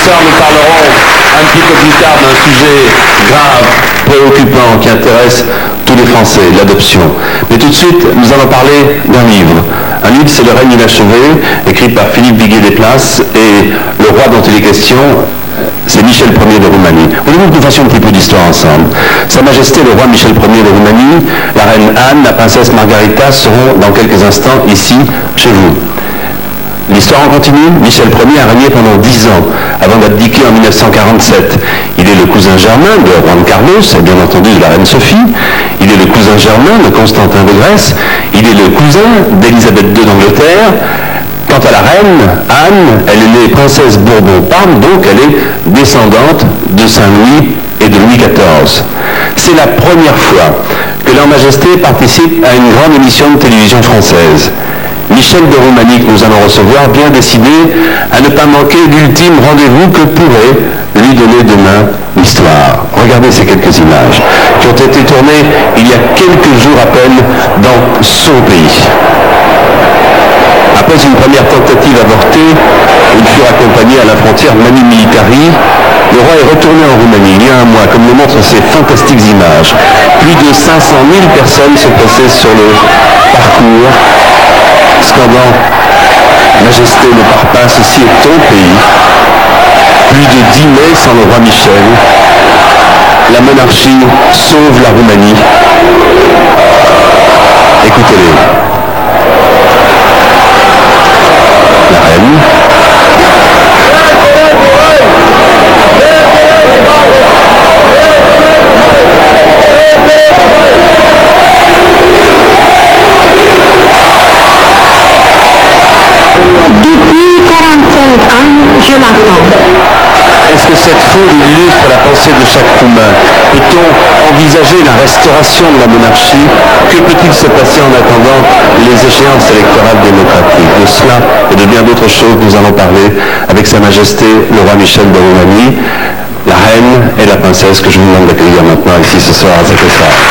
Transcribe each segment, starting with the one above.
soir, nous parlerons un petit peu plus tard d'un sujet grave, préoccupant, qui intéresse tous les Français, l'adoption. Mais tout de suite, nous allons parler d'un livre. Un livre, c'est Le règne inachevé, écrit par Philippe Viguier-Desplaces, et le roi dont il est question, c'est Michel Ier de Roumanie. Voulez-vous que nous fassions un petit peu d'histoire ensemble? Sa Majesté le roi Michel Ier de Roumanie, la reine Anne, la princesse Margarita seront dans quelques instants ici, chez vous. L'histoire en continue. Michel Ier a régné pendant 10 ans, avant d'abdiquer en 1947. Il est le cousin germain de Juan Carlos, et bien entendu de la reine Sophie. Il est le cousin germain de Constantin de Grèce. Il est le cousin d'Élisabeth II d'Angleterre. Quant à la reine, Anne, elle est née princesse Bourbon-Parme, donc elle est descendante de Saint-Louis et de Louis XIV. C'est la première fois que leur Majesté participe à une grande émission de télévision française. Michel de Roumanie, que nous allons recevoir, bien décidé à ne pas manquer l'ultime rendez-vous que pourrait lui donner demain l'histoire. Regardez ces quelques images qui ont été tournées il y a quelques jours à peine dans son pays. Après une première tentative avortée, ils furent accompagnés à la frontière Mani Militari. Le roi est retourné en Roumanie il y a un mois, comme le montrent ces fantastiques images. Plus de 500 000 personnes se pressaient sur le parcours, scandant « Majesté, ne pars pas, ceci est ton pays ». Plus de 10 mai sans le roi Michel. La monarchie sauve la Roumanie. Écoutez-les. La reine. Depuis 45 ans, je l'attends. Est-ce que cette foule illustre la pensée de chaque Roumain? Peut-on envisager la restauration de la monarchie? Que peut-il se passer en attendant les échéances électorales démocratiques? De cela et de bien d'autres choses, nous allons parler avec Sa Majesté le roi Michel de Roumanie, la reine et la princesse que je vous demande d'accueillir maintenant ici ce soir à cet espace.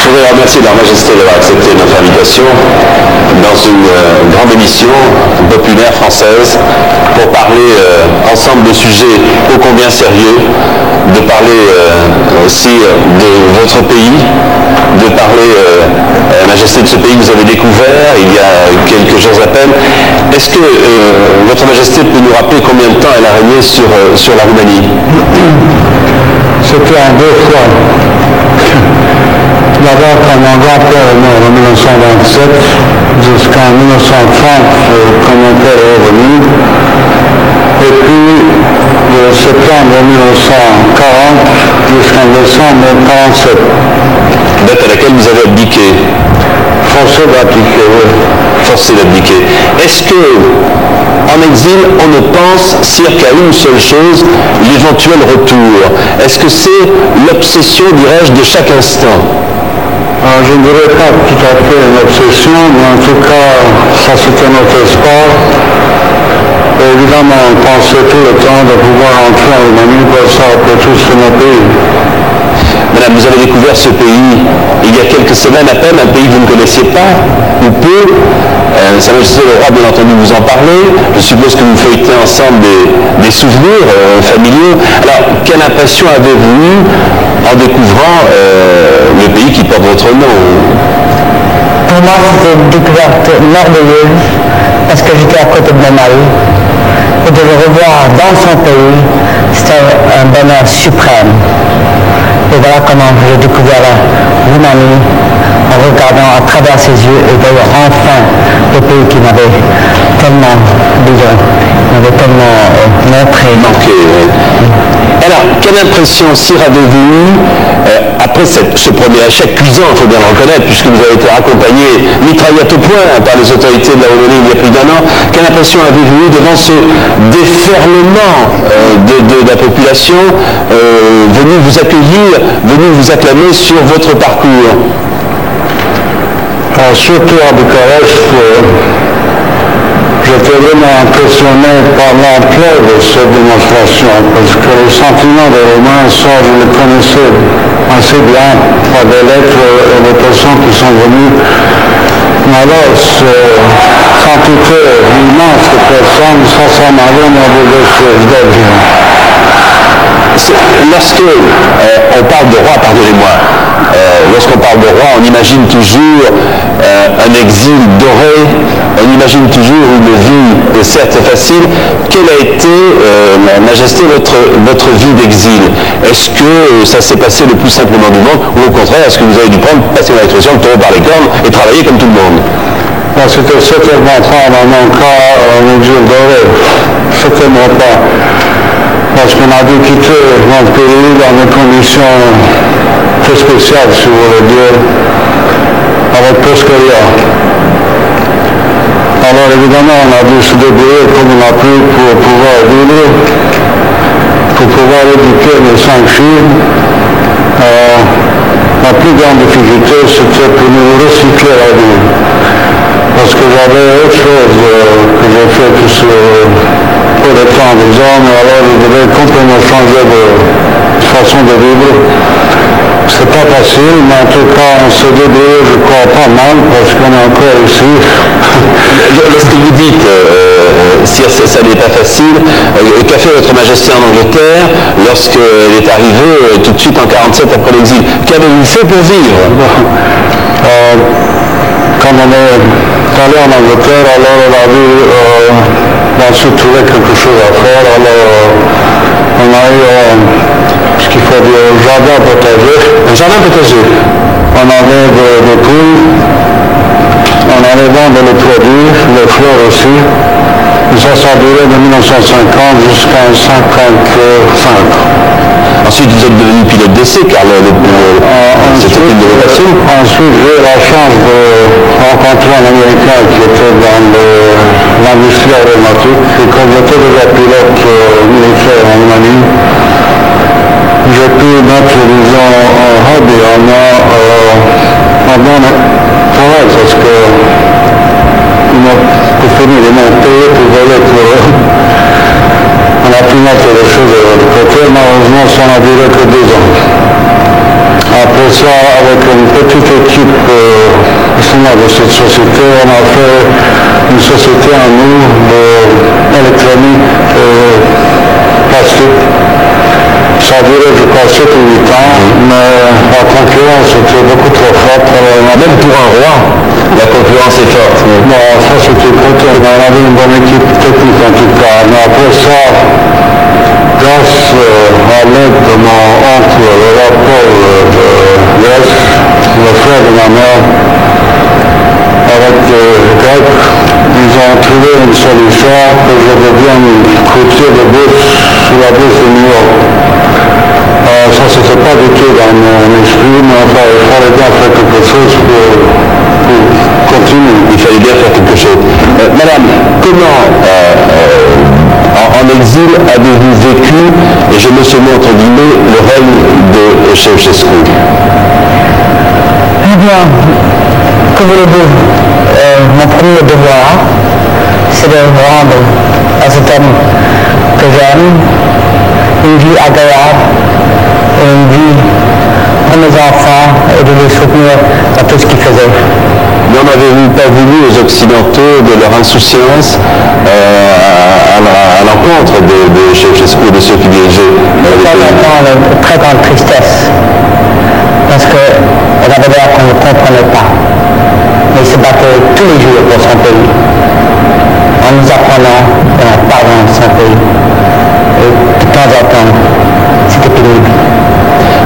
Je voudrais remercier leur Majesté d'avoir accepté notre invitation dans une grande émission populaire française pour parler ensemble de sujets ô combien sérieux, de parler aussi de votre pays, de parler à la Majesté de ce pays que vous avez découvert il y a quelques jours à peine. Est-ce que votre Majesté peut nous rappeler combien de temps elle a régné sur la Roumanie? C'était en 2 fois. D'abord, quand mon grand-père est mort en 1927, jusqu'en 1930, quand mon père est revenu. Et puis, de septembre 1940 jusqu'en décembre 1947. Date à laquelle vous avez abdiqué. Forcé d'abdiquer, oui. Forcé d'abdiquer. Est-ce que, en exil, on ne pense cirque qu'à une seule chose, l'éventuel retour? Est-ce que c'est l'obsession, dirais-je, de chaque instant? Je ne dirais pas tout à fait une obsession, mais en tout cas, ça c'était notre espoir. Et évidemment, on pensait tout le temps de pouvoir entrer en Roumanie, pour ça, après tout, c'est notre pays. Madame, vous avez découvert ce pays il y a quelques semaines à peine, un pays que vous ne connaissiez pas, ou peu. Sa Majesté le roi, bien entendu, vous en parlez. Je suppose que vous feuilletez ensemble des souvenirs familiaux. Alors, quelle impression avez-vous eue en découvrant le pays qui porte votre nom? Pour moi, c'était une découverte merveilleuse, parce que j'étais à côté de mon mari. Et de le revoir dans son pays, c'était un bonheur suprême. Et voilà comment j'ai découvert la Roumanie, en regardant à travers ses yeux et voyant enfin le pays qui m'avait tellement besoin, m'avait tellement manqué. Oui. Alors, quelle impression Cyr avez-vous eue après ce premier échec cuisant, il faut bien le reconnaître, puisque vous avez été accompagné, mitraillette au poing par les autorités de la Wallonie il y a plus d'un an. Quelle impression avez-vous eue devant ce déferlement de la population venue vous accueillir, venue vous acclamer sur votre parcours? Surtout à Bucarest, j'étais vraiment impressionné par l'ampleur de cette démonstration, parce que les sentiments des Romains, ça je les connaissais assez bien par des lettres et des personnes qui sont venues. Mais alors, cette quantité immense de personnes, ça m'a vraiment bouleversé. Lorsque on parle de roi, pardonnez-moi, lorsqu'on parle de roi, on imagine toujours un exil doré, on imagine toujours une vie certes facile. Quelle a été, Majesté, votre vie d'exil? Est-ce que ça s'est passé le plus simplement du monde, ou au contraire, est-ce que vous avez dû passer dans l'expression, le taureau par les cornes et travailler comme tout le monde? C'était certainement pas dans mon cas un exil doré, certainement pas. Parce qu'on a dû quitter notre pays dans des conditions très spéciales, si vous voulez dire, avec presque rien. Alors évidemment, on a dû se débrouiller comme on a pu pour pouvoir vivre, pour pouvoir éduquer les 5 filles. La plus grande difficulté, c'était pour nous recycler la vie. Parce que j'avais autre chose que j'ai fait tout ce peu de temps, disons, mais alors je devais complètement changer de façon de vivre. C'est pas facile, mais en tout cas, on s'est débrouillé, je crois, pas mal, parce qu'on est encore ici. Lorsque vous dites, si ça n'est pas facile, qu'a fait votre Majesté en Angleterre lorsqu'elle est arrivée tout de suite en 47 après l'exil? Qu'avez-vous fait pour vivre? Quand on est allé en Angleterre, alors on a vu ensuite trouver quelque chose à faire. Alors on a eu ce qu'il faut dire un jardin potager. Un jardin potager. On avait des poules, on allait vendre les produits, les fleurs aussi. Et ça a duré de 1950 jusqu'à 1955. Ensuite, vous êtes devenu pilote d'essai, car c'était une innovation. Ensuite, j'ai eu la chance de rencontrer un Américain qui était dans l'industrie aéronautique. Et comme j'étais déjà pilote militaire en Roumanie, j'ai pu mettre, disons, un hobby en moi bon travail, parce que pour finir, ils m'ont payé pour voler pour eux. On a pu mettre les choses de côté, malheureusement ça n'a duré que 2 ans. Après ça, avec une petite équipe de cette société, on a fait une société en nous d'électronique et plastique. Ça a duré, je crois, 7 ou 8 ans, mais la concurrence était beaucoup trop forte. Même pour un roi, la concurrence est forte. Non, ça c'était peut-être, on avait une bonne équipe technique en tout cas. Mais après ça, grâce à l'aide de mon oncle, le roi Paul de l'Est, le frère de ma mère, avec les Grecs, ils ont trouvé une solution que je devienne courtier de bourse sur la bourse de New York. Ça, c'était pas du tout dans mon esprit, mais enfin, il fallait bien faire quelque chose pour continuer. Il fallait bien faire quelque chose. Madame, comment, en exil, avez-vous vécu, et je me suis mis entre guillemets, le règne de Ceausescu? Eh bien, que voulez-vous? Mon premier devoir, c'est de rendre à cet homme que j'aime une vie agréable et une vie pour mes enfants et de les soutenir dans tout ce qu'ils faisaient. N'en avez-vous pas voulu aux Occidentaux de leur insouciance à l'encontre de Ceausescu, de ceux qui dirigeaient de temps en temps, avec très grande tristesse, parce qu'on avait l'air qu'on ne comprenait pas. Mais il se battait tous les jours pour son pays, en nous apprenant et en parlant de son pays. Et de temps en temps, c'était pénible.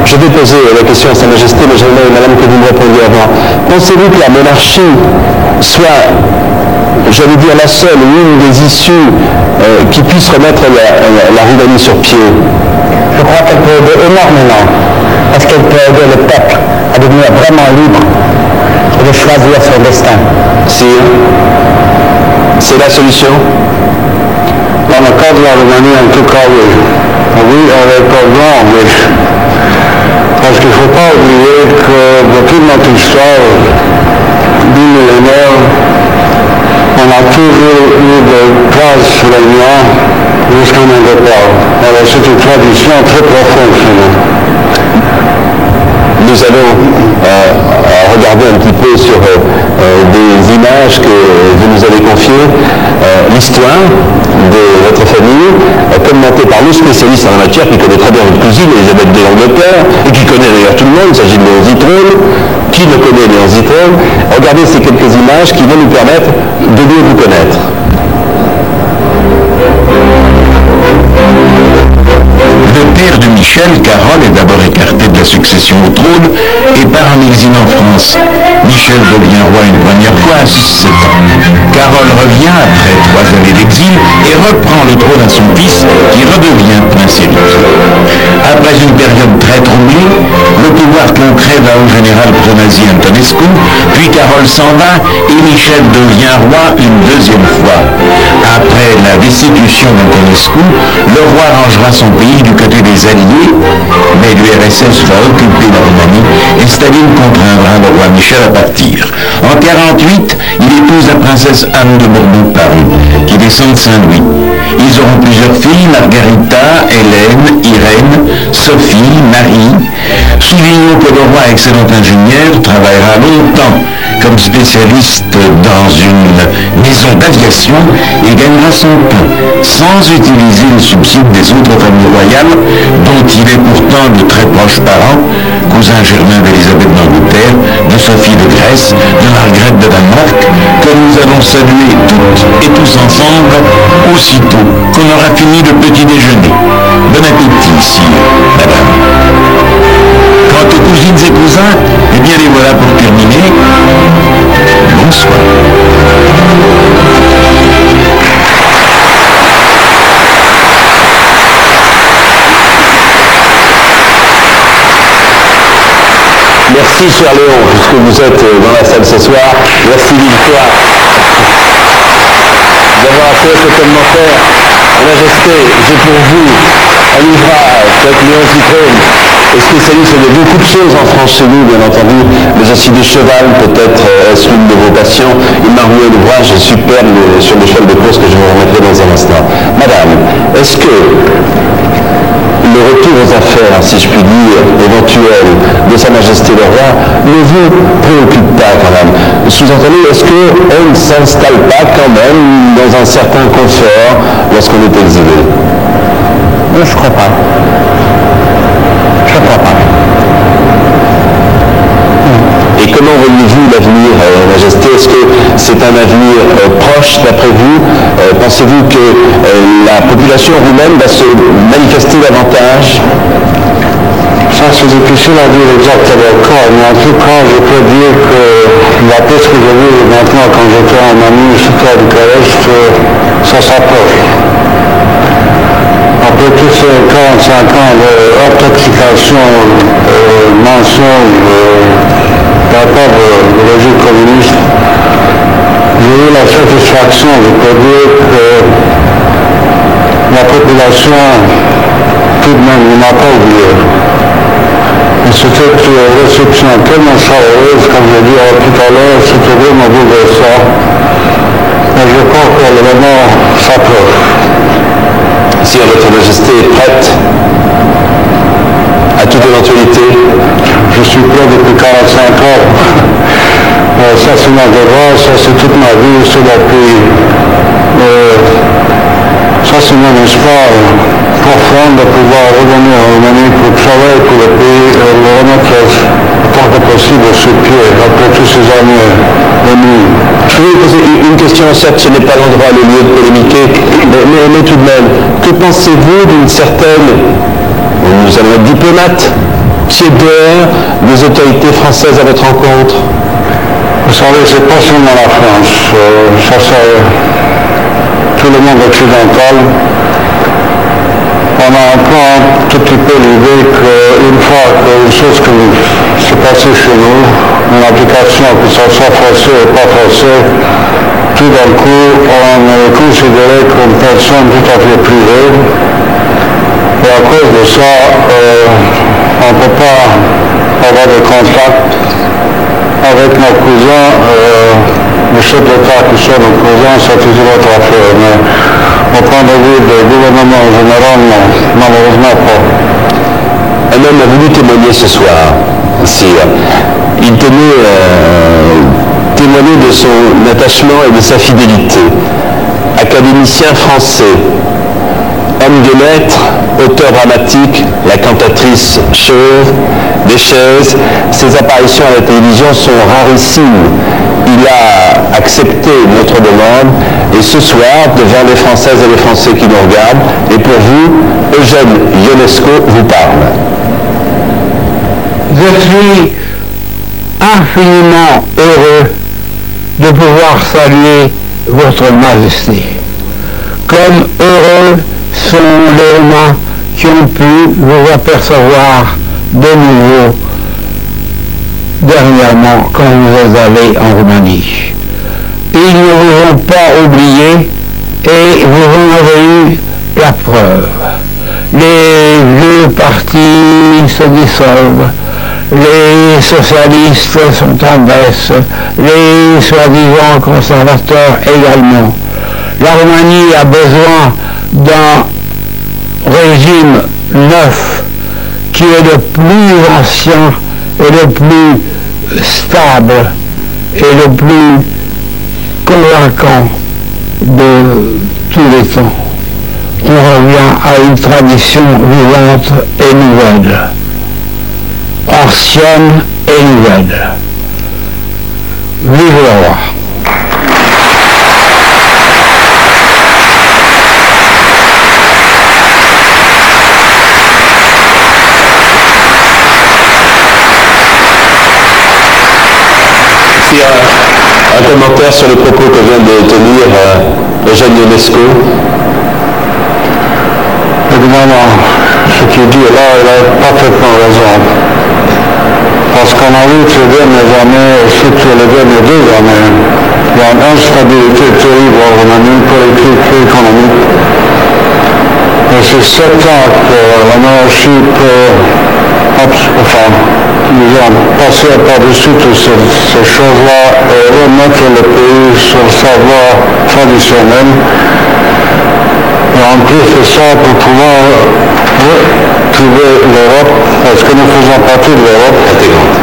Je vais poser la question à Sa Majesté, mais j'aimerais, Madame, que vous me répondiez avant. Pensez-vous que la monarchie soit j'allais dire la seule ou une des issues qui puisse remettre la Roumanie sur pied? Je crois qu'elle peut aider énormément, parce qu'elle peut aider le peuple à devenir vraiment libre et de choisir son destin. C'est la solution? Dans le cas de la Roumanie, en tout cas, oui. Oui, avec pardon, oui. Parce qu'il ne faut pas oublier que depuis notre histoire du millénaire, on a toujours eu des classes réunions jusqu'à un départ. Alors c'est une tradition très profonde chez nous. Nous allons regarder un petit peu sur des images que vous nous avez confiées, l'histoire de votre famille, commentée par le spécialiste en la matière qui connaît très bien votre cousine, Elisabeth de l'Angleterre, et qui connaît d'ailleurs tout le monde. Il s'agit de Léon Zitrone. Qui ne connaît Léon Zitrone? Regardez ces quelques images qui vont nous permettre de mieux vous connaître. Le père de Michel, Carole, est d'abord écarté de la succession au trône et part en exil en France. Michel devient roi une première fois à 7 ans. Carole revient après 3 années d'exil et reprend le trône à son fils qui redevient prince héritier. Après une période très troublée, le pouvoir concret va au général pro-nazi Antonescu, puis Carole s'en va et Michel devient roi une deuxième fois. Après la destitution d'Antonescu, le roi rangera son pays du côté des Alliés, mais l'URSS va occuper la Roumanie et Staline contraindra le roi Michel à partir. En 1948, il épouse la princesse Anne de Bourbon-Parme, qui descend de Saint-Louis. Ils auront plusieurs filles, Margarita, Hélène, Irène, Sophie, Marie. Soulignons que le roi, excellent ingénieur, travaillera longtemps comme spécialiste dans une maison d'aviation et gagnera son pain, sans utiliser le subside des autres familles royales, dont il est pourtant de très proches parents, cousin germain d'Élisabeth d'Angleterre, de Sophie de Grèce, de Margrethe de Danemark, que nous allons saluer toutes et tous ensemble, aussitôt qu'on aura fini le petit déjeuner. Bon appétit, sire, madame. Quant aux cousines et cousins, eh bien les voilà pour terminer. Bonsoir. Merci cher Léon, puisque vous êtes dans la salle ce soir. Merci Victoire d'avoir fait ce commentaire. Majesté, j'ai pour vous un ouvrage avec Léon Zitrone, spécialiste de beaucoup de choses en France chez nous, bien entendu, mais aussi de cheval, peut-être est-ce l'une de vos passions. Il m'a envoyé un ouvrage superbe sur le cheval de course que je vous remettrai dans un instant. Madame, est-ce que le retour aux affaires, si je puis dire, éventuel de Sa Majesté le Roi, ne vous préoccupe pas quand même? Sous-entendu, est-ce qu'on ne s'installe pas quand même dans un certain confort lorsqu'on est exilé? Je ne crois pas. Je ne crois pas. Et comment voyez-vous l'avenir, Majesté? Est-ce que c'est un avenir proche d'après vous? Pensez-vous que la population roumaine va se manifester davantage? Ça, c'est difficile à dire exactement quand, mais en tout cas, je peux dire que d'après ce que j'ai vu maintenant quand j'étais en Amérique à Bucarest, ça s'approche. Après tous ces 45 ans d'intoxication, mensonge, de la part du régime communiste, j'ai eu la satisfaction, je peux dire, que la population, tout de même, ne m'a pas oublié. Et c'était une réception tellement chaleureuse, comme je dis tout à l'heure, c'était vraiment bouleversant. Et je crois que le moment s'approche. Si votre Majesté est prête à toute éventualité? Je suis prêt depuis 45 ans. Ça c'est mon devoir, ça c'est toute ma vie, c'est depuis. Ça c'est mon espoir profond de pouvoir revenir en Roumanie pour travailler pour le pays et le remettre tant que possible sur pied après tous ces années de nuit. Je vais vous poser une question, certes ce n'est pas l'endroit, le lieu de polémiquer, mais tout de même, que pensez-vous d'une certaine, nous allons être diplomates, tiédeur des autorités françaises à votre rencontre? Vous savez, c'est pas seulement la France, ça c'est tout le monde occidental. On a un peu un tout petit peu l'idée qu'une fois qu'une chose qui s'est passée chez nous, une application, que ça soit forcée ou pas forcée, tout d'un coup, on est considéré comme personne tout à fait privée. Et à cause de ça, on ne peut pas avoir de contact avec nos cousins. Le chef d'État qui sont nos cousins, c'est toujours autre affaire. Mais au point de vue du gouvernement en général, non, malheureusement pas. Un homme a voulu témoigner ce soir, sire. Il tenait témoigner de son attachement et de sa fidélité. Académicien français, homme de lettres, auteur dramatique, la cantatrice Chauve, des chaises, ses apparitions à la télévision sont rarissimes. Il a accepté notre demande et ce soir, devant les Françaises et les Français qui nous regardent, et pour vous, Eugène Ionesco vous parle. Je suis infiniment heureux de pouvoir saluer votre Majesté. Comme heureux sont les Romains qui ont pu vous apercevoir de nouveau dernièrement quand vous êtes allés en Roumanie. Ils ne vous ont pas oublié et vous en avez eu la preuve. Les vieux partis se dissolvent, les socialistes sont en baisse, les soi-disant conservateurs également. La Roumanie a besoin d'un régime neuf qui est le plus ancien et le plus stable et le plus convaincant de tous les temps. On revient à une tradition vivante et nouvelle, ancienne et nouvelle. Vive le roi! Un commentaire sur les propos que vient de tenir Eugène Ionesco. Évidemment, ce qu'il dit là, il a parfaitement raison. Parce qu'on a vu que ces dernières années, surtout les dernières 2 années, il y a une instabilité terrible en Roumanie, politique et économique. Et c'est 7 ans que la monarchie peut, disons, passer par-dessus toutes ces choses-là et remettre le pays sur sa voie traditionnelle. Et en plus de ça, pour pouvoir retrouver l'Europe, parce que nous faisons partie de l'Europe intégrante.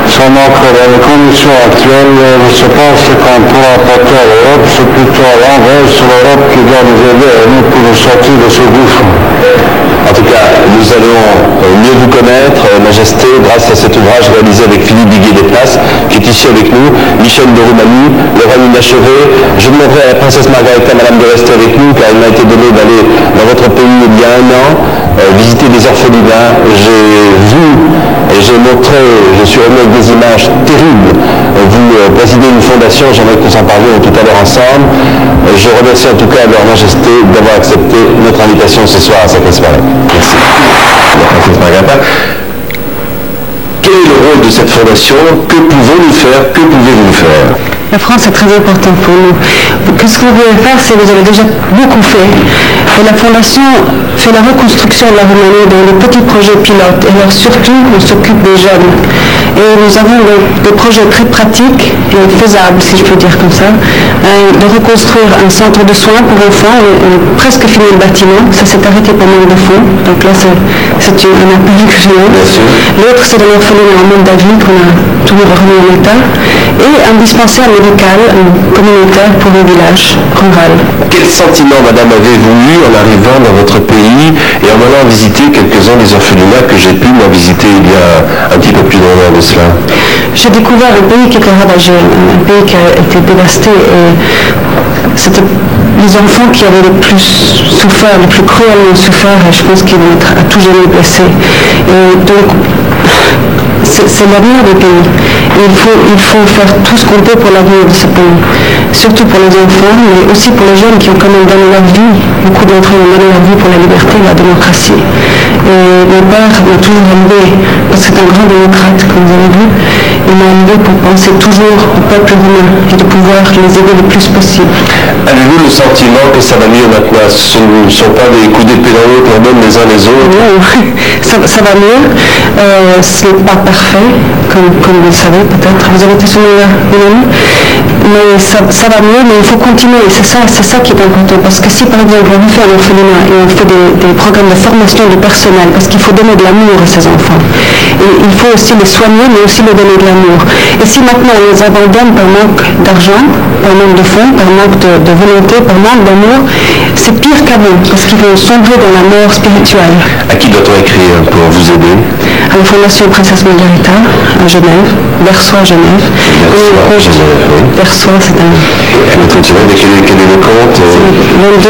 Seulement que dans les conditions actuelles, je ne sais pas ce qu'on pourra apporter à l'Europe, c'est plutôt à l'inverse, l'Europe qui doit nous aider à nous pour nous sortir de ce gouffre. En tout cas, nous allons mieux vous connaître, Majesté, grâce à cet ouvrage réalisé avec Philippe Viguier des Places, qui est ici avec nous, Michel de Roumanie, le règne inachevé. Je demanderai à la princesse Margarita, madame, de rester avec nous, car il m'a été donné d'aller dans votre pays il y a 1 an, visiter des orphelinats. J'ai vu et j'ai montré, je suis revenu avec des images terribles. Vous présidez une fondation, j'aimerais que nous en parlions tout à l'heure ensemble. Je remercie en tout cas leur Majesté d'avoir accepté notre invitation ce soir à Sacré-Soirée. Merci. La princesse Margarita. Quel est le rôle de cette fondation? Que pouvons-nous faire? Que pouvez-vous faire? La France est très importante pour nous. Ce que vous pouvez faire, c'est que vous avez déjà beaucoup fait. Et la Fondation fait la reconstruction de la Roumanie dans des petits projets pilotes. Et alors surtout, on s'occupe des jeunes. Et nous avons des projets très pratiques et faisables, si je peux dire comme ça, de reconstruire un centre de soins pour enfants. On a presque fini le bâtiment. Ça s'est arrêté par manque de fonds. Donc là, c'est un appel que je lance. L'autre, c'est un orphelinat en mode d'avis qu'on a toujours remis en état. Et un dispensaire médical communautaire pour le village rural. Quel sentiment, madame, avez-vous eu en arrivant dans votre pays et en allant visiter quelques-uns des orphelinats que j'ai pu moi visiter il y a un petit peu plus d'1 an de cela? J'ai découvert un pays qui était ravagé, un pays qui a été dévasté. Et c'était les enfants qui avaient le plus souffert, le plus cruellement souffert, et je pense qu'ils vont être à tout jamais blessés. Et donc, c'est l'avenir du pays. Et il faut faire tout ce qu'on peut pour l'avenir de ce pays, surtout pour les enfants, mais aussi pour les jeunes qui ont quand même donné leur vie. Beaucoup d'entre eux ont donné leur vie pour la liberté et la démocratie. Et mon père m'a toujours élevé, parce que c'est un grand démocrate, comme vous avez vu, il m'a élevé pour penser toujours au peuple roumain et de pouvoir les aider le plus possible. Avez-vous le sentiment que ça va mieux maintenant? Ce ne sont pas des coups d'épée dans l'eau qu'on donne les uns les autres? Non, ça va mieux. Ce n'est pas parfait, comme vous le savez peut-être. Vous avez été sur une amie. Mais ça va mieux, mais il faut continuer. C'est ça qui est important. Parce que si par exemple on fait un orphelinat et on fait des programmes de formation du personnel, parce qu'il faut donner de l'amour à ces enfants. Et il faut aussi les soigner, mais aussi leur donner de l'amour. Et si maintenant on les abandonne par manque d'argent, par manque de fonds, par manque de volonté, par manque d'amour, c'est pire qu'avant, parce qu'ils vont sombrer dans la mort spirituelle. À qui doit-on écrire pour vous aider? À la Fondation Princesse Margarita, à Genève, Versoix, Genève. Versoix, c'est un... Quel est le compte? 22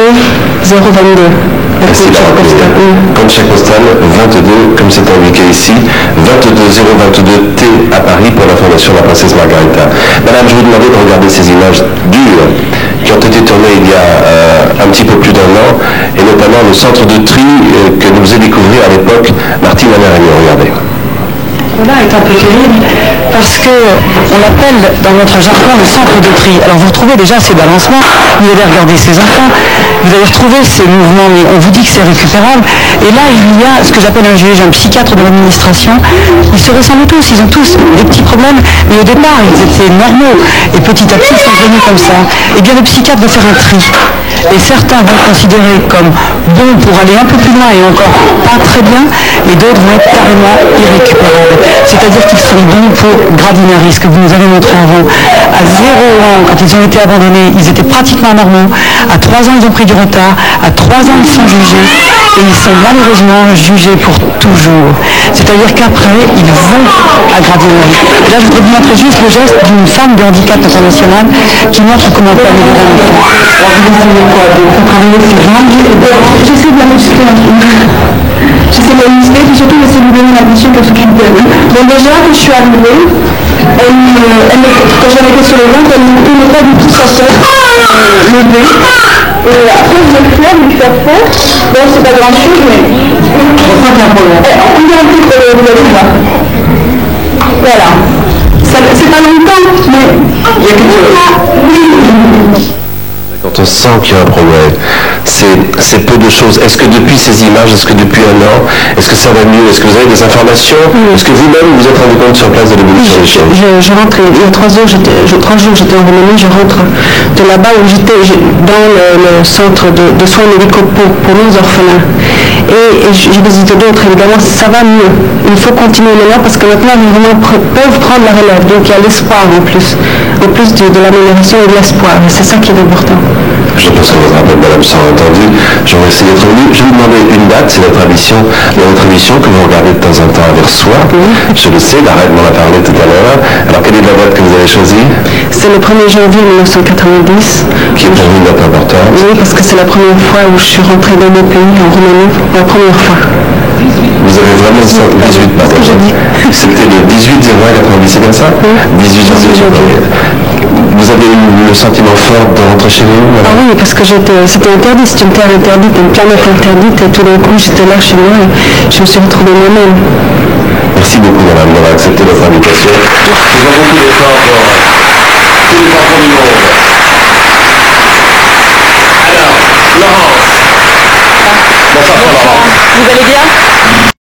022. Comme chaque postal, 22, comme c'est indiqué ici, 22022 T à Paris pour la Fondation La Princesse Margarita. Madame, je vous demandais de regarder ces images dures qui ont été tournées il y a un petit peu plus d'1 an, et notamment le centre de tri que nous faisait découvrir à l'époque Martine Ameragnon. Regardez. Là est un peu terrible parce qu'on l'appelle dans notre jargon le centre de tri. Alors vous retrouvez déjà ces balancements, vous allez regarder ces enfants, vous allez retrouver ces mouvements, mais on vous dit que c'est récupérable. Et là il y a ce que j'appelle un juge, un psychiatre de l'administration. Ils se ressemblent tous, ils ont tous des petits problèmes, mais au départ ils étaient normaux et petit à petit ils sont devenus comme ça. Et bien le psychiatre va faire un tri. Et certains vont considérer comme bons pour aller un peu plus loin et encore pas très bien, et d'autres vont être carrément irrécupérables. C'est-à-dire qu'ils sont bons pour Gradinari, ce que vous nous avez montré avant. À 0 ans, quand ils ont été abandonnés, ils étaient pratiquement normaux. À 3 ans, ils ont pris du retard. À 3 ans, ils sont jugés. Et ils sont malheureusement jugés pour toujours. C'est-à-dire qu'après, ils vont à Gradinari. Et là, je voudrais vous montrer juste le geste d'une femme de handicap international qui montre comment on peut améliorer un enfant. Alors, vous essayez quoi? De faire travailler ses jambes? J'essaie de la muscler un peu. J'essaie de la muscler, puis surtout j'essaie de lui donner l'impression qu'elle s'occupe d'elle. Donc déjà, quand je suis arrivée, quand j'avais été sur le ventre, elle ne pouvait pas du tout sa tête levée. Et après, je vais le faire, lui faire fort. Bon, c'est pas grand chose, mais je crois qu'il y a un problème. On dirait un petit peu le là. Voilà. C'est pas longtemps, mais il y a quelque chose. Oui. Quand on sent qu'il y a un problème, c'est peu de choses. Est-ce que depuis ces images, est-ce que depuis 1 an, est-ce que ça va mieux? Est-ce que vous avez des informations? Est-ce que vous-même vous êtes rendu compte sur place de l'évolution des choses? Je rentre, il y a 3 jours, j'étais en Roumanie, je rentre de là-bas où j'étais dans le centre de soins médicaux pour nos orphelins. Et j'ai visité d'autres, évidemment, ça va mieux. Il faut continuer maintenant parce que maintenant les Roumains peuvent prendre la relève. Donc il y a l'espoir en plus de l'amélioration et de l'espoir. Et c'est ça qui est important. Je pense que votre appel, madame, sera entendu. Je vais essayer d'être venu. Je vais vous demander une date, c'est notre émission que vous regardez de temps en temps à Versoix. Je le sais, l'arrêt m'en a parlé tout à l'heure. Alors quelle est la date que vous avez choisie? C'est le 1er janvier 1990. Qui est pour vous une date importante? Oui, parce que c'est la première fois où je suis rentrée dans mon pays, en Roumanie, la première fois. Vous avez vraiment 18, pardon. C'était le 18-01-90, c'est comme ça? 18 janvier. Vous avez eu le sentiment fort de rentrer chez vous? Ah oui, parce que c'était interdit, c'était une terre interdite, une planète interdite, et tout d'un coup j'étais là chez moi et je me suis retrouvée moi-même. Merci beaucoup, madame, d'avoir accepté notre invitation. Nous avons beaucoup d'efforts pour tous les enfants du monde. Alors, Laurence. Bonsoir, Laurence.